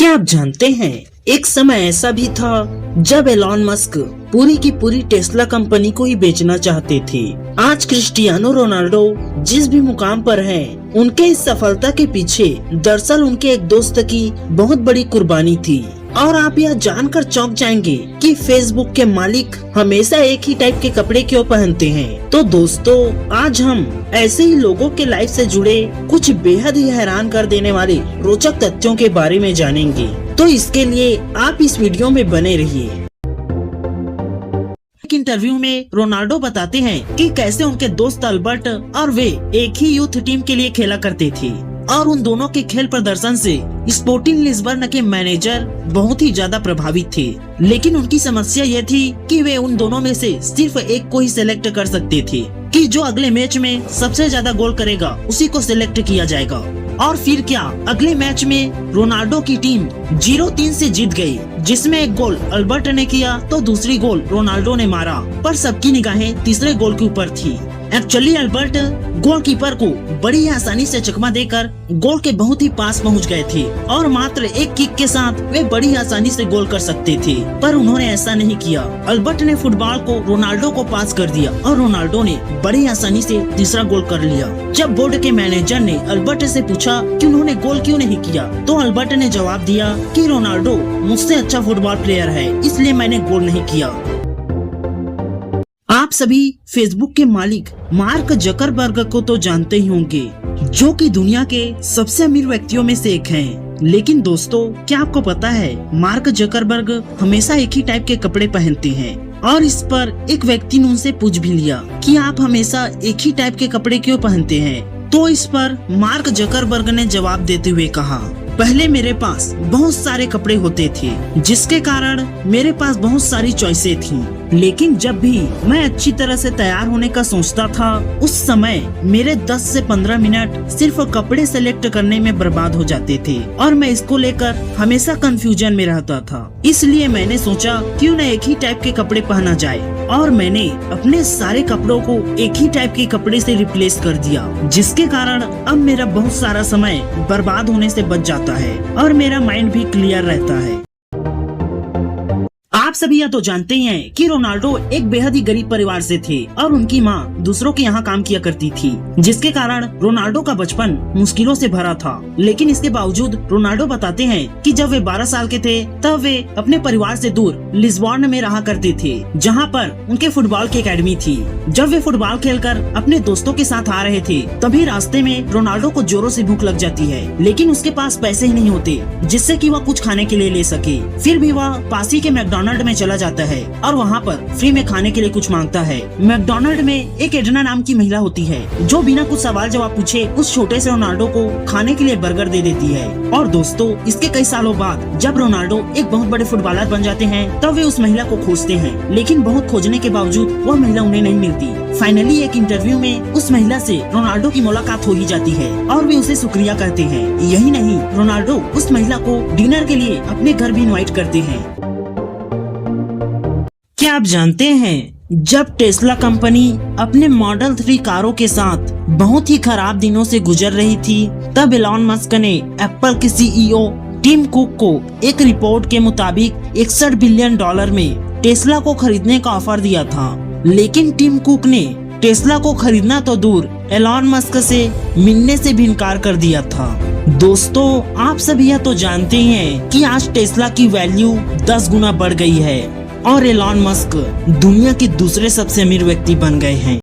क्या आप जानते हैं एक समय ऐसा भी था जब एलॉन मस्क पूरी की पूरी टेस्ला कंपनी को ही बेचना चाहते थे। आज क्रिस्टियानो रोनाल्डो जिस भी मुकाम पर हैं, उनके इस सफलता के पीछे दरअसल उनके एक दोस्त की बहुत बड़ी कुर्बानी थी। और आप यह जानकर चौंक जाएंगे कि फेसबुक के मालिक हमेशा एक ही टाइप के कपड़े क्यों पहनते हैं। तो दोस्तों, आज हम ऐसे ही लोगों के लाइफ से जुड़े कुछ बेहद ही हैरान कर देने वाले रोचक तथ्यों के बारे में जानेंगे। तो इसके लिए आप इस वीडियो में बने रहिए। एक इंटरव्यू में रोनाल्डो बताते हैं कि कैसे उनके दोस्त अल्बर्ट और वे एक ही यूथ टीम के लिए खेला करते थे और उन दोनों के खेल प्रदर्शन से स्पोर्टिंग लिस्बर्न के मैनेजर बहुत ही ज्यादा प्रभावित थे। लेकिन उनकी समस्या यह थी कि वे उन दोनों में से सिर्फ एक को ही सिलेक्ट कर सकते थे कि जो अगले मैच में सबसे ज्यादा गोल करेगा उसी को सिलेक्ट किया जाएगा। और फिर क्या, अगले मैच में रोनाल्डो की टीम 0-3 से जीत गई, जिसमें एक गोल अल्बर्ट ने किया तो दूसरी गोल रोनाल्डो ने मारा। पर सबकी निगाहें तीसरे गोल के ऊपर थी। एक्चुअली अल्बर्ट गोलकीपर को बड़ी आसानी से चकमा देकर गोल के बहुत ही पास पहुंच गए थे और मात्र एक किक के साथ वे बड़ी आसानी से गोल कर सकते थे। पर उन्होंने ऐसा नहीं किया। अल्बर्ट ने फुटबॉल को रोनाल्डो को पास कर दिया और रोनाल्डो ने बड़ी आसानी से तीसरा गोल कर लिया। जब बोर्ड के मैनेजर ने अल्बर्ट से पूछा कि उन्होंने गोल क्यों नहीं किया, तो अल्बर्ट ने जवाब दिया कि रोनाल्डो मुझसे अच्छा फुटबॉल प्लेयर है, इसलिए मैंने गोल नहीं किया। आप सभी फेसबुक के मालिक मार्क जकरबर्ग को तो जानते ही होंगे, जो कि दुनिया के सबसे अमीर व्यक्तियों में से एक हैं। लेकिन दोस्तों, क्या आपको पता है मार्क जकरबर्ग हमेशा एक ही टाइप के कपड़े पहनते हैं। और इस पर एक व्यक्ति ने उनसे पूछ भी लिया कि आप हमेशा एक ही टाइप के कपड़े क्यों पहनते हैं। तो इस पर मार्क जकरबर्ग ने जवाब देते हुए कहा, पहले मेरे पास बहुत सारे कपड़े होते थे, जिसके कारण मेरे पास बहुत सारी चॉइसें थी। लेकिन जब भी मैं अच्छी तरह से तैयार होने का सोचता था, उस समय मेरे 10 से 15 मिनट सिर्फ कपड़े सेलेक्ट करने में बर्बाद हो जाते थे और मैं इसको लेकर हमेशा कंफ्यूजन में रहता था। इसलिए मैंने सोचा क्यों न एक ही टाइप के कपड़े पहना जाए और मैंने अपने सारे कपड़ों को एक ही टाइप के कपड़े से रिप्लेस कर दिया, जिसके कारण अब मेरा बहुत सारा समय बर्बाद होने से बच जाता है और मेरा माइंड भी क्लियर रहता है। आप सभी यह तो जानते ही हैं कि रोनाल्डो एक बेहद ही गरीब परिवार से थे और उनकी मां दूसरों के यहाँ काम किया करती थी, जिसके कारण रोनाल्डो का बचपन मुश्किलों से भरा था। लेकिन इसके बावजूद रोनाल्डो बताते हैं कि जब वे 12 साल के थे तब वे अपने परिवार से दूर लिस्बॉर्न में रहा करते थे, जहाँ पर उनके फुटबॉल की एकेडमी थी। जब वे फुटबॉल खेलकर अपने दोस्तों के साथ आ रहे थे, तभी रास्ते में रोनाल्डो को जोरों से भूख लग जाती है, लेकिन उसके पास पैसे ही नहीं होते जिससे कि वह कुछ खाने के लिए ले सके। फिर भी वह पास ही के मैकडॉनल्ड में चला जाता है और वहाँ पर फ्री में खाने के लिए कुछ मांगता है। मैकडॉनल्ड में एक एडना नाम की महिला होती है, जो बिना कुछ सवाल जवाब पूछे उस छोटे से रोनाल्डो को खाने के लिए बर्गर दे देती है। और दोस्तों, इसके कई सालों बाद जब रोनाल्डो एक बहुत बड़े फुटबॉलर बन जाते हैं, तब वे उस महिला को खोजते हैं, लेकिन बहुत खोजने के बावजूद वह महिला उन्हें नहीं मिलती। फाइनली एक इंटरव्यू में उस महिला से रोनाल्डो की मुलाकात हो ही जाती है और वे उसे शुक्रिया करते हैं। यही नहीं, रोनाल्डो उस महिला को डिनर के लिए अपने घर भी इनवाइट करते हैं। क्या आप जानते हैं, जब टेस्ला कंपनी अपने मॉडल 3 कारों के साथ बहुत ही खराब दिनों से गुजर रही थी, तब एलॉन मस्क ने एप्पल के सीईओ टिम कुक को एक रिपोर्ट के मुताबिक $61 बिलियन में टेस्ला को खरीदने का ऑफर दिया था। लेकिन टिम कुक ने टेस्ला को खरीदना तो दूर, एलॉन मस्क से मिलने से भी इनकार कर दिया था। दोस्तों, आप सभी यह तो जानते हैं कि आज टेस्ला की वैल्यू 10 गुना बढ़ गई है और एलॉन मस्क दुनिया के दूसरे सबसे अमीर व्यक्ति बन गए हैं।